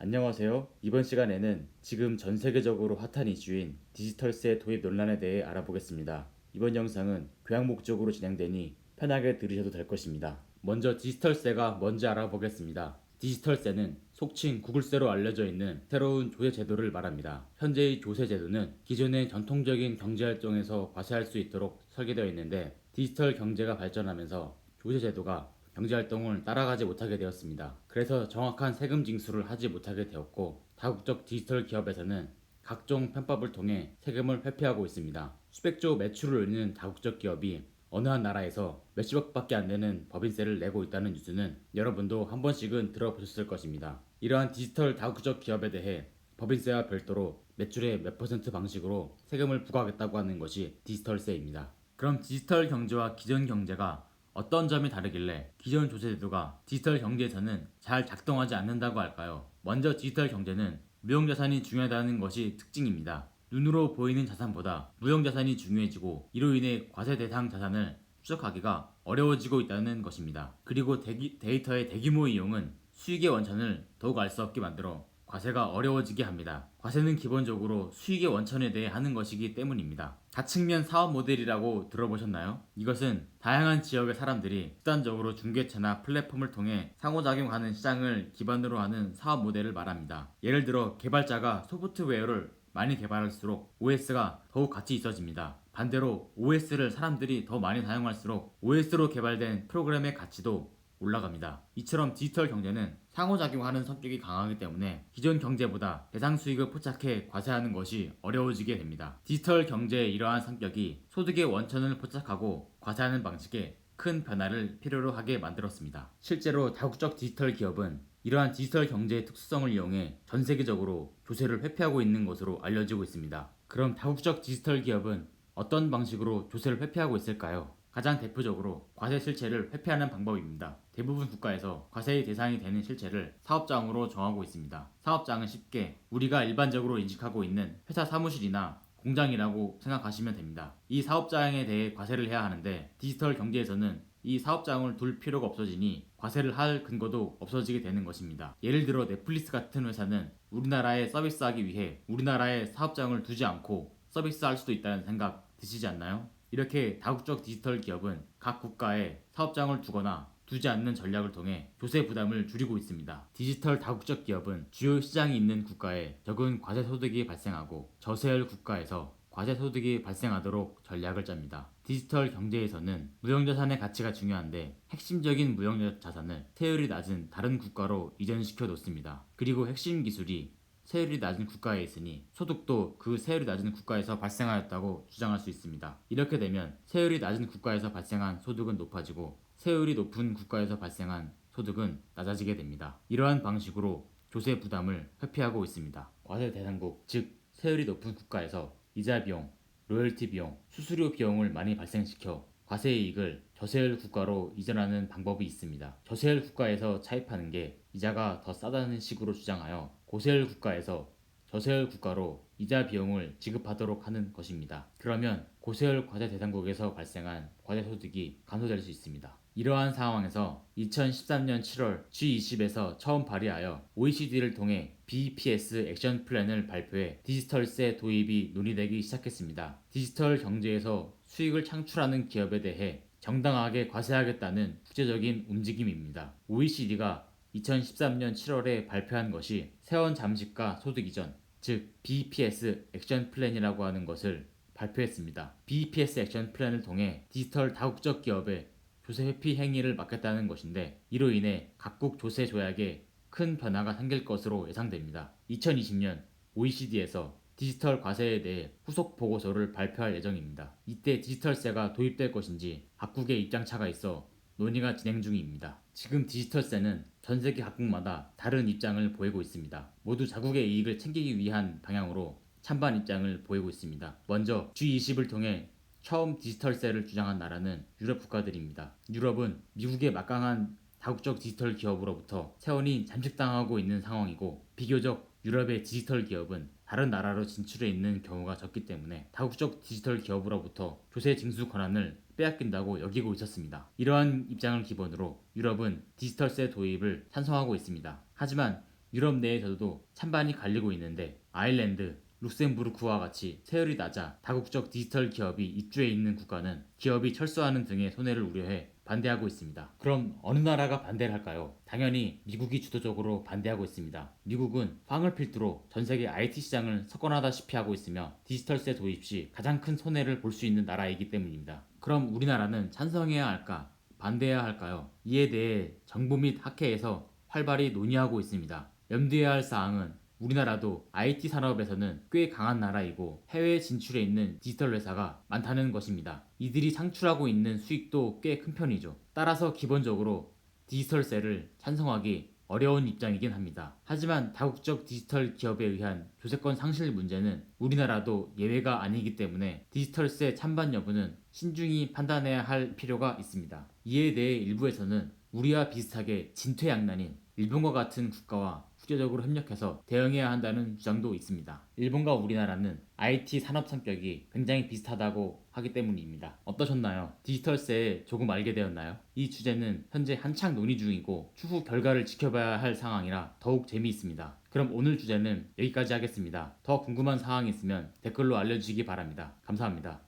안녕하세요. 이번 시간에는 지금 전 세계적으로 핫한 이슈인 디지털세 도입 논란에 대해 알아보겠습니다. 이번 영상은 교양 목적으로 진행되니 편하게 들으셔도 될 것입니다. 먼저 디지털세가 뭔지 알아보겠습니다. 디지털세는 속칭 구글세로 알려져 있는 새로운 조세 제도를 말합니다. 현재의 조세 제도는 기존의 전통적인 경제활동에서 과세할 수 있도록 설계되어 있는데 디지털 경제가 발전하면서 조세 제도가 경제활동을 따라가지 못하게 되었습니다. 그래서 정확한 세금 징수를 하지 못하게 되었고 다국적 디지털 기업에서는 각종 편법을 통해 세금을 회피하고 있습니다. 수백조 매출을 올리는 다국적 기업이 어느 한 나라에서 몇십억밖에 안 되는 법인세를 내고 있다는 뉴스는 여러분도 한 번씩은 들어보셨을 것입니다. 이러한 디지털 다국적 기업에 대해 법인세와 별도로 매출의 몇 퍼센트 방식으로 세금을 부과하겠다고 하는 것이 디지털세입니다. 그럼 디지털 경제와 기존 경제가 어떤 점이 다르길래 기존 조세제도가 디지털 경제에서는 잘 작동하지 않는다고 할까요? 먼저 디지털 경제는 무형자산이 중요하다는 것이 특징입니다. 눈으로 보이는 자산보다 무형자산이 중요해지고 이로 인해 과세 대상 자산을 추적하기가 어려워지고 있다는 것입니다. 그리고 데이터의 대규모 이용은 수익의 원천을 더욱 알 수 없게 만들어 과세가 어려워지게 합니다. 과세는 기본적으로 수익의 원천에 대해 하는 것이기 때문입니다. 다측면 사업 모델이라고 들어보셨나요? 이것은 다양한 지역의 사람들이 수단적으로 중개체나 플랫폼을 통해 상호작용하는 시장을 기반으로 하는 사업 모델을 말합니다. 예를 들어 개발자가 소프트웨어를 많이 개발할수록 OS가 더욱 가치 있어집니다. 반대로 OS를 사람들이 더 많이 사용할수록 OS로 개발된 프로그램의 가치도 올라갑니다. 이처럼 디지털 경제는 상호작용하는 성격이 강하기 때문에 기존 경제보다 대상 수익을 포착해 과세하는 것이 어려워지게 됩니다. 디지털 경제의 이러한 성격이 소득의 원천을 포착하고 과세하는 방식에 큰 변화를 필요로 하게 만들었습니다. 실제로 다국적 디지털 기업은 이러한 디지털 경제의 특수성을 이용해 전 세계적으로 조세를 회피하고 있는 것으로 알려지고 있습니다. 그럼 다국적 디지털 기업은 어떤 방식으로 조세를 회피하고 있을까요? 가장 대표적으로 과세 실체를 회피하는 방법입니다. 대부분 국가에서 과세의 대상이 되는 실체를 사업장으로 정하고 있습니다. 사업장은 쉽게 우리가 일반적으로 인식하고 있는 회사 사무실이나 공장이라고 생각하시면 됩니다. 이 사업장에 대해 과세를 해야 하는데 디지털 경제에서는 이 사업장을 둘 필요가 없어지니 과세를 할 근거도 없어지게 되는 것입니다. 예를 들어 넷플릭스 같은 회사는 우리나라에 서비스하기 위해 우리나라에 사업장을 두지 않고 서비스할 수도 있다는 생각 드시지 않나요? 이렇게 다국적 디지털 기업은 각 국가에 사업장을 두거나 두지 않는 전략을 통해 조세 부담을 줄이고 있습니다. 디지털 다국적 기업은 주요 시장이 있는 국가에 적은 과세 소득이 발생하고 저세율 국가에서 과세 소득이 발생하도록 전략을 짭니다. 디지털 경제에서는 무형자산의 가치가 중요한데 핵심적인 무형자산을 세율이 낮은 다른 국가로 이전시켜 놓습니다. 그리고 핵심 기술이 세율이 낮은 국가에 있으니 소득도 그 세율이 낮은 국가에서 발생하였다고 주장할 수 있습니다. 이렇게 되면 세율이 낮은 국가에서 발생한 소득은 높아지고 세율이 높은 국가에서 발생한 소득은 낮아지게 됩니다. 이러한 방식으로 조세 부담을 회피하고 있습니다. 과세 대상국, 즉 세율이 높은 국가에서 이자 비용, 로열티 비용, 수수료 비용을 많이 발생시켜 과세 이익을 저세율 국가로 이전하는 방법이 있습니다. 저세율 국가에서 차입하는 게 이자가 더 싸다는 식으로 주장하여 고세율 국가에서 저세율 국가로 이자 비용을 지급하도록 하는 것입니다. 그러면 고세율 과세 대상국에서 발생한 과세 소득이 감소될 수 있습니다. 이러한 상황에서 2013년 7월 G20에서 처음 발의하여 OECD를 통해 BEPS 액션 플랜을 발표해 디지털세 도입이 논의되기 시작했습니다. 디지털 경제에서 수익을 창출하는 기업에 대해 정당하게 과세하겠다는 국제적인 움직임입니다. OECD가 2013년 7월에 발표한 것이 세원 잠식과 소득 이전, 즉 BEPS 액션 플랜이라고 하는 것을 발표했습니다. BEPS 액션 플랜을 통해 디지털 다국적 기업의 조세 회피 행위를 막겠다는 것인데 이로 인해 각국 조세 조약에 큰 변화가 생길 것으로 예상됩니다. 2020년 OECD에서 디지털 과세에 대해 후속 보고서를 발표할 예정입니다. 이때 디지털세가 도입될 것인지 각국의 입장차가 있어 논의가 진행 중입니다. 지금 디지털세는 전 세계 각국마다 다른 입장을 보이고 있습니다. 모두 자국의 이익을 챙기기 위한 방향으로 찬반 입장을 보이고 있습니다. 먼저 G20을 통해 처음 디지털세를 주장한 나라는 유럽 국가들입니다. 유럽은 미국의 막강한 다국적 디지털 기업으로부터 세원이 잠식당하고 있는 상황이고 비교적 유럽의 디지털 기업은 다른 나라로 진출해 있는 경우가 적기 때문에 다국적 디지털 기업으로부터 조세 징수 권한을 빼앗긴다고 여기고 있었습니다. 이러한 입장을 기본으로 유럽은 디지털세 도입을 찬성하고 있습니다. 하지만 유럽 내에서도 찬반이 갈리고 있는데 아일랜드, 룩셈부르크와 같이 세율이 낮아 다국적 디지털 기업이 입주해 있는 국가는 기업이 철수하는 등의 손해를 우려해 반대하고 있습니다. 그럼 어느 나라가 반대를 할까요? 당연히 미국이 주도적으로 반대하고 있습니다. 미국은 황을 필두로 전 세계 IT 시장을 석권하다시피 하고 있으며 디지털세 도입 시 가장 큰 손해를 볼 수 있는 나라이기 때문입니다. 그럼 우리나라는 찬성해야 할까? 반대해야 할까요? 이에 대해 정부 및 학회에서 활발히 논의하고 있습니다. 염두해야 할 사항은 우리나라도 IT 산업에서는 꽤 강한 나라이고 해외 진출해 있는 디지털 회사가 많다는 것입니다. 이들이 상출하고 있는 수익도 꽤 큰 편이죠. 따라서 기본적으로 디지털세를 찬성하기 어려운 입장이긴 합니다. 하지만 다국적 디지털 기업에 의한 조세권 상실 문제는 우리나라도 예외가 아니기 때문에 디지털세 찬반 여부는 신중히 판단해야 할 필요가 있습니다. 이에 대해 일부에서는 우리와 비슷하게 진퇴양난인 일본과 같은 국가와 국제적으로 협력해서 대응해야 한다는 주장도 있습니다. 일본과 우리나라는 IT 산업 성격이 굉장히 비슷하다고 하기 때문입니다. 어떠셨나요? 디지털세에 조금 알게 되었나요? 이 주제는 현재 한창 논의 중이고 추후 결과를 지켜봐야 할 상황이라 더욱 재미있습니다. 그럼 오늘 주제는 여기까지 하겠습니다. 더 궁금한 사항이 있으면 댓글로 알려주시기 바랍니다. 감사합니다.